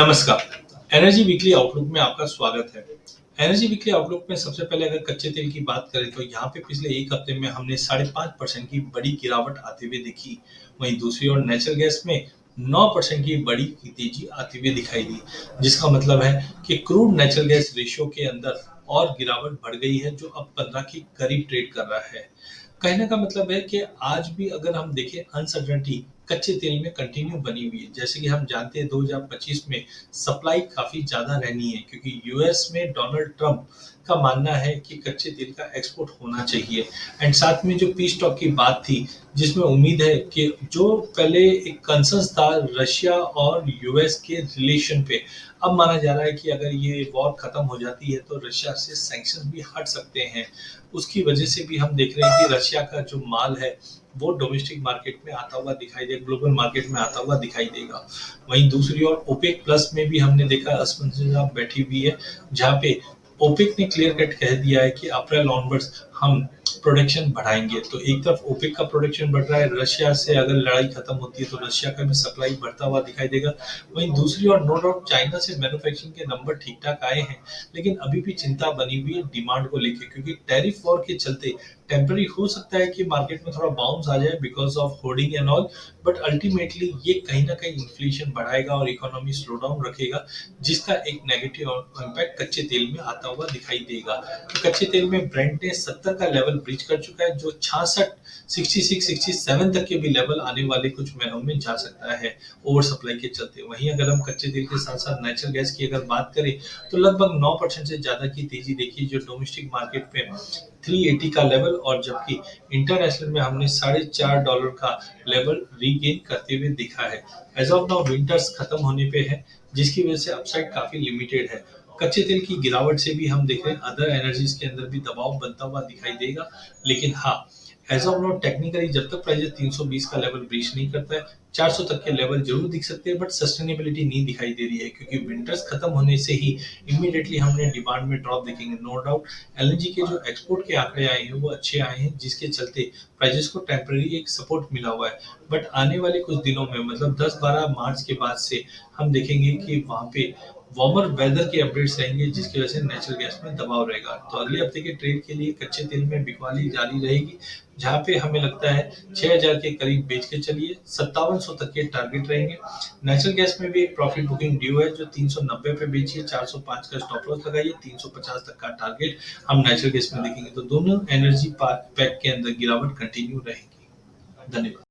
नमस्कार। Energy weekly outlook में आपका स्वागत है। एनर्जी वीकली आउटलुक में सबसे पहले अगर कच्चे तेल की बात करें तो यहाँ पे पिछले एक हफ्ते में हमने 5.5% की बड़ी गिरावट आते हुए देखी। वहीं दूसरी ओर नेचुरल गैस में 9% की बड़ी तेजी आती हुई दिखाई दी, जिसका मतलब है कि क्रूड नेचुरल गैस रेशियो के अंदर और गिरावट बढ़ गई है, जो अब 15 के करीब ट्रेड कर रहा है। कहने का मतलब है कि आज भी अगर हम देखें अनसर्टेनिटी कच्चे तेल में कंटिन्यू बनी हुई है। जैसे कि हम जानते हैं 2025 में सप्लाई काफी ज्यादा रहनी है, क्योंकि यूएस में डोनाल्ड ट्रंप का मानना है कि कच्चे तेल का एक्सपोर्ट होना चाहिए। एंड साथ में जो पीस टॉक की बात थी, जिसमें उम्मीद है कि जो पहले एक कंसर्न था रशिया और यूएस के रिलेशन पे, अब माना जा रहा है कि अगर ये वॉर खत्म हो जाती है तो रशिया से सैंक्शन भी हट सकते हैं। उसकी वजह से भी हम देख रहे हैं कि रशिया का जो माल है वो डोमेस्टिक मार्केट में आता हुआ दिखाई देगा, ग्लोबल मार्केट में आता हुआ दिखाई देगा। वहीं दूसरी ओर ओपेक प्लस में भी हमने देखा असमंजस बैठी हुई है, जहाँ पे ओपेक ने क्लियर कट कह दिया है कि अप्रैल ऑनवर्ड्स हम प्रोडक्शन बढ़ाएंगे। तो एक तरफ ओपेक का प्रोडक्शन बढ़ रहा है, रशिया से अगर लड़ाई खत्म होती है तो रशिया का भी सप्लाई बढ़ता हुआ दिखाई देगा। वहीं दूसरी ओर नो डाउट चाइना से मैन्युफैक्चरिंग के नंबर ठीक ठाक आए हैं, लेकिन अभी भी चिंता बनी हुई है डिमांड को लेकर, क्योंकि टैरिफ वॉर के चलते टेम्पररी हो सकता है कि मार्केट में थोड़ा बाउंस आ जाए because of hoarding and all, but ultimately ये कहीं ना कहीं इन्फ्लेशन बढ़ाएगा और इकोनॉमी स्लो डाउन रखेगा, जिसका एक नेगेटिव इम्पैक्ट कच्चे तेल में आता हुआ दिखाई देगा। तो कच्चे तेल में ब्रेंट ने 70 का लेवल ब्रीच कर चुका है, जो 66 66 67 तक के भी लेवल आने वाले कुछ महीनों में जा सकता है ओवर सप्लाई के चलते। वहीं अगर हम कच्चे तेल के साथ साथ नेचुरल गैस की अगर बात करें तो लगभग 9% से ज्यादा की तेजी देखी, जो डोमेस्टिक मार्केट पे 380 का लेवल, और जबकि इंटरनेशनल में हमने $4.5 का लेवल रीगेन करते हुए दिखा है। एज ऑफ नाउ विंटर्स खत्म होने पे है, जिसकी वजह से अपसाइड काफी लिमिटेड है। कच्चे तेल की गिरावट से भी हम देख रहे हैं अदर एनर्जीज के अंदर भी दबाव बनता हुआ दिखाई देगा। लेकिन हाँ, एज ऑफ नाउ टेक्निकली जब तक प्राइस 320 का लेवल ब्रीच नहीं करता है, 400 तक के लेवल जरूर दिख सकते हैं, बट सस्टेनेबिलिटी नहीं दिखाई दे रही है, क्योंकि विंटर्स खत्म होने से ही इमीडिएटली हमने डिमांड में ड्रॉप देखेंगे। नो डाउट एलएनजी के जो एक्सपोर्ट के आंकड़े आए हैं वो अच्छे आए हैं, जिसके चलते प्राइजेस को टेम्पररी एक सपोर्ट मिला हुआ है। बट आने वाले कुछ दिनों में, मतलब 10-12 मार्च के बाद से हम देखेंगे कि वहां पे वार्मर वेदर के अपडेट्स रहेंगे, जिसकी वजह से नेचुरल गैस में दबाव रहेगा। तो अगले हफ्ते के ट्रेड के लिए कच्चे तेल में बिकवाली जारी रहेगी, जहाँ पे हमें लगता है 6000 के करीब बेच के चलिए, 5700 तक के टारगेट रहेंगे। नेचुरल गैस में भी एक प्रॉफिट बुकिंग ड्यू है, जो 390 पे बेचिए, 405 का स्टॉप लॉस लगाइए, 350 तक का टारगेट हम नेचुरल गैस में देखेंगे। तो दोनों एनर्जी पैक के अंदर गिरावट कंटिन्यू रहेगी। धन्यवाद।